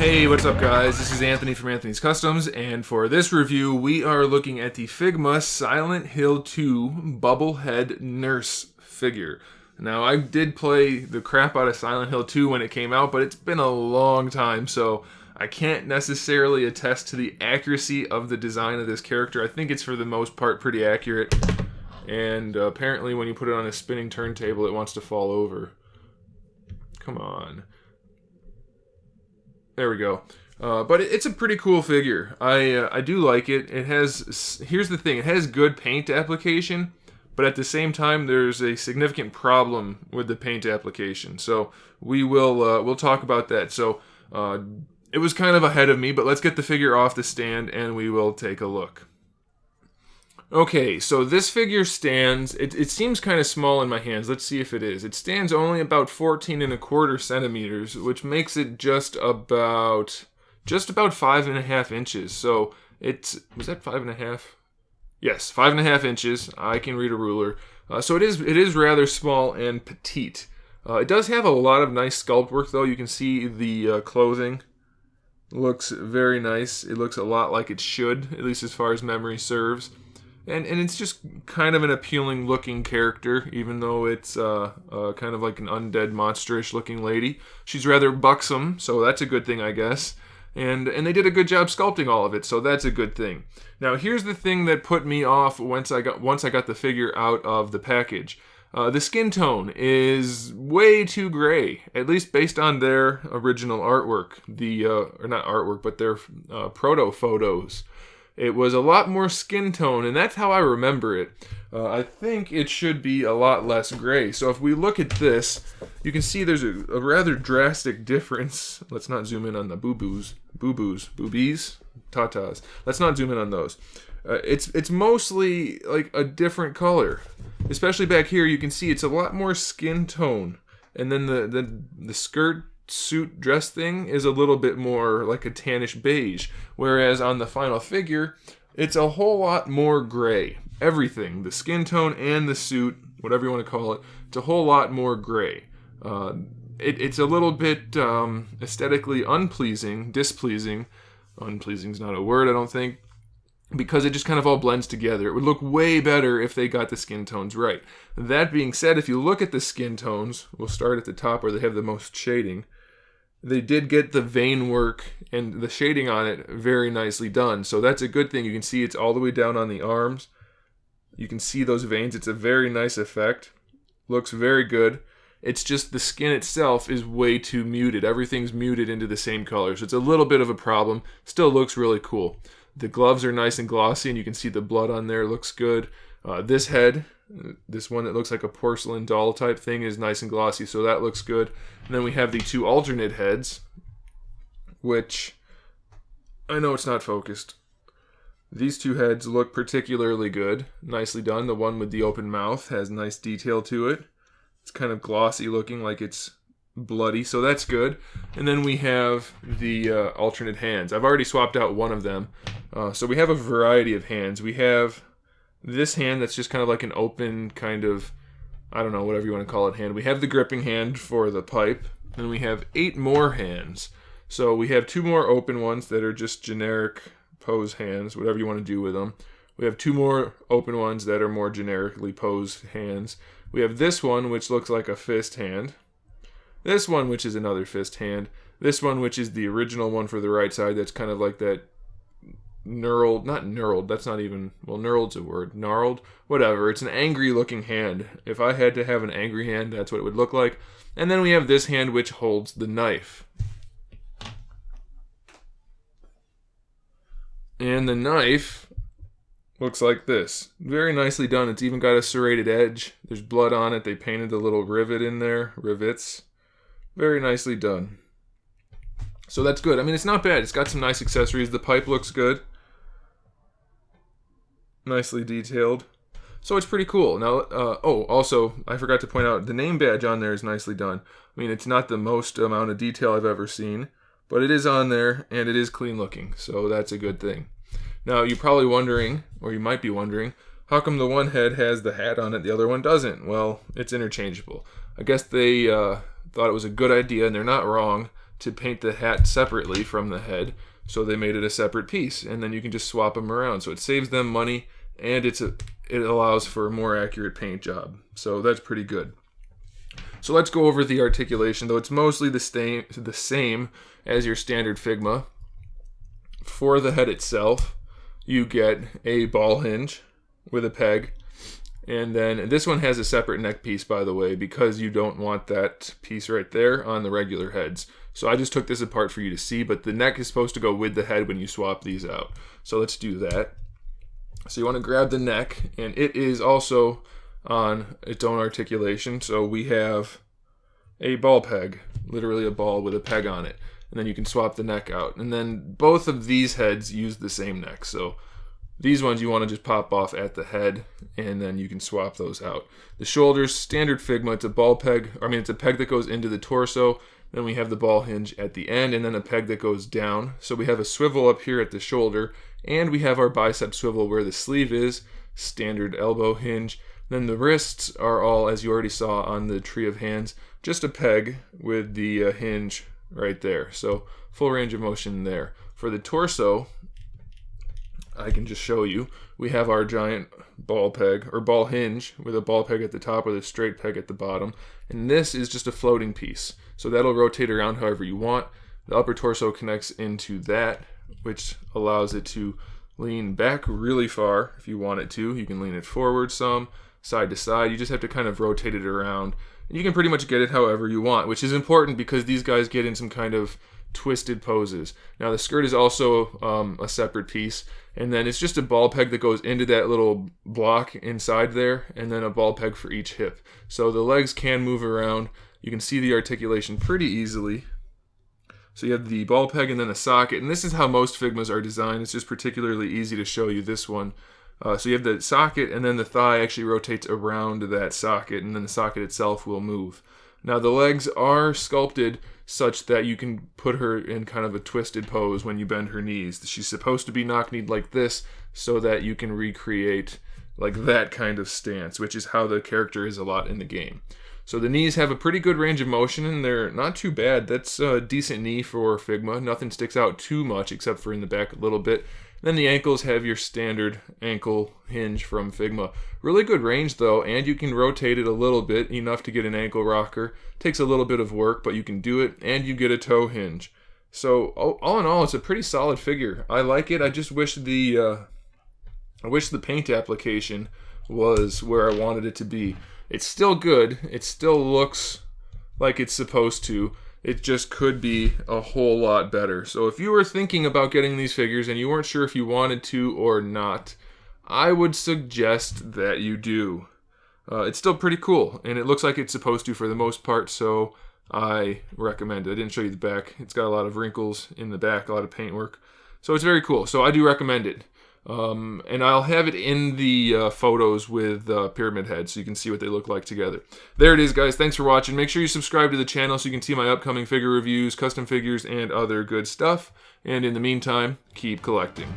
Hey, what's up guys? This is Anthony from Anthony's Customs, and for this review we are looking at the Figma Silent Hill 2 Bubblehead Nurse figure. Now, I did play the crap out of Silent Hill 2 when it came out, but it's been a long time, so I can't necessarily attest to the accuracy of the design of this character. I think it's for the most part pretty accurate, and apparently when you put it on a spinning turntable it wants to fall over. Come on. There we go. But it's a pretty cool figure. I do like it. It has, here's the thing, it has good paint application, but at the same time there's a significant problem with the paint application. So we'll talk about that. So it was kind of ahead of me, but let's get the figure off the stand and we will take a look. Okay, so this figure stands, it seems kind of small in my hands. Let's see if it is. It stands only about 14¼ centimeters, which makes it just about 5.5 inches. So was that 5.5? Yes, 5.5 inches. I can read a ruler. So it is rather small and petite. It does have a lot of nice sculpt work though. You can see the clothing looks very nice. It looks a lot like it should, at least as far as memory serves. And it's just kind of an appealing looking character, even though it's kind of like an undead monsterish looking lady. She's rather buxom, so that's a good thing, I guess. And they did a good job sculpting all of it, so that's a good thing. Now here's the thing that put me off once I got the figure out of the package. The skin tone is way too gray, at least based on their original artwork. Or not artwork, but their proto photos. It was a lot more skin tone, and that's how I remember it. I think it should be a lot less gray. So if we look at this, you can see there's a rather drastic difference. Let's not zoom in on the boobies, tatas. Let's not zoom in on those. It's mostly like a different color. Especially back here, you can see it's a lot more skin tone. And then the skirt suit dress thing is a little bit more like a tannish beige, whereas on the final figure it's a whole lot more gray. Everything, the skin tone and the suit, whatever you want to call it, it's a whole lot more gray. It's a little bit aesthetically displeasing. Unpleasing's not a word, I don't think, because it just kind of all blends together. It would look way better if they got the skin tones right. That being said, if you look at the skin tones, we'll start at the top where they have the most shading. They did get the vein work and the shading on it very nicely done. So that's a good thing. You can see it's all the way down on the arms. You can see those veins. It's a very nice effect. Looks very good. It's just the skin itself is way too muted. Everything's muted into the same color. So it's a little bit of a problem. Still looks really cool. The gloves are nice and glossy, and you can see the blood on there. Looks good. This head, this one that looks like a porcelain doll type thing, is nice and glossy, so that looks good. And then we have the two alternate heads, which I know it's not focused. These two heads look particularly good. Nicely done. The one with the open mouth has nice detail to it. It's kind of glossy looking, like it's bloody, so that's good. And then we have the alternate hands. I've already swapped out one of them. So we have a variety of hands. We have this hand that's just kind of like an open kind of, I don't know, whatever you want to call it, hand. We have the gripping hand for the pipe. And we have 8 more hands. So we have 2 more open ones that are just generic pose hands, whatever you want to do with them. We have 2 more open ones that are more generically posed hands. We have this one, which looks like a fist hand. This one, which is another fist hand. This one, which is the original one for the right side, that's kind of like that knurled, not knurled, that's not even, well, knurled's a word, gnarled, whatever. It's an angry looking hand. If I had to have an angry hand, that's what it would look like. And then we have this hand, which holds the knife. And the knife looks like this. Very nicely done. It's even got a serrated edge. There's blood on it. They painted a little rivet in there, rivets. Very nicely done. So that's good. I mean, it's not bad. It's got some nice accessories. The pipe looks good. Nicely detailed. So it's pretty cool. Now, also, I forgot to point out, the name badge on there is nicely done. I mean, it's not the most amount of detail I've ever seen, but it is on there, and it is clean looking, so that's a good thing. Now, you're probably wondering, or you might be wondering, how come the one head has the hat on it, the other one doesn't? Well, it's interchangeable. I guess they thought it was a good idea, and they're not wrong, to paint the hat separately from the head, so they made it a separate piece, and then you can just swap them around. So it saves them money, and it allows for a more accurate paint job. So that's pretty good. So let's go over the articulation, though it's mostly the same as your standard Figma. For the head itself, you get a ball hinge with a peg, and then this one has a separate neck piece, by the way, because you don't want that piece right there on the regular heads. So I just took this apart for you to see, but the neck is supposed to go with the head when you swap these out. So let's do that. So you want to grab the neck, and it is also on its own articulation. So we have a ball peg, literally a ball with a peg on it, and then you can swap the neck out. And then both of these heads use the same neck. So these ones you want to just pop off at the head, and then you can swap those out. The shoulders, standard Figma, it's a ball peg, it's a peg that goes into the torso. Then we have the ball hinge at the end, and then a peg that goes down. So we have a swivel up here at the shoulder, and we have our bicep swivel where the sleeve is, standard elbow hinge. Then the wrists are all, as you already saw on the tree of hands, just a peg with the hinge right there. So full range of motion there. For the torso, I can just show you. We have our giant ball peg, or ball hinge, with a ball peg at the top with a straight peg at the bottom. And this is just a floating piece. So that'll rotate around however you want. The upper torso connects into that, which allows it to lean back really far if you want it to. You can lean it forward some, side to side. You just have to kind of rotate it around. And you can pretty much get it however you want, which is important because these guys get in some kind of twisted poses. Now the skirt is also a separate piece, and then it's just a ball peg that goes into that little block inside there, and then a ball peg for each hip. So the legs can move around. You can see the articulation pretty easily. So you have the ball peg and then a socket, and this is how most Figmas are designed. It's just particularly easy to show you this one. So you have the socket, and then the thigh actually rotates around that socket, and then the socket itself will move. Now the legs are sculpted such that you can put her in kind of a twisted pose when you bend her knees. She's supposed to be knock-kneed like this so that you can recreate like that kind of stance, which is how the character is a lot in the game. So the knees have a pretty good range of motion, and they're not too bad. That's a decent knee for Figma. Nothing sticks out too much except for in the back a little bit. Then the ankles have your standard ankle hinge from Figma. Really good range though, and you can rotate it a little bit, enough to get an ankle rocker. Takes a little bit of work, but you can do it, and you get a toe hinge. So all in all, it's a pretty solid figure. I like it. I just wish the paint application was where I wanted it to be. It's still good. It still looks like it's supposed to. It just could be a whole lot better. So if you were thinking about getting these figures and you weren't sure if you wanted to or not, I would suggest that you do. It's still pretty cool, and it looks like it's supposed to for the most part, so I recommend it. I didn't show you the back. It's got a lot of wrinkles in the back, a lot of paintwork. So it's very cool. So I do recommend it. And I'll have it in the photos with Pyramid Head so you can see what they look like together. There it is, guys. Thanks for watching. Make sure you subscribe to the channel so you can see my upcoming figure reviews, custom figures, and other good stuff. And in the meantime, keep collecting.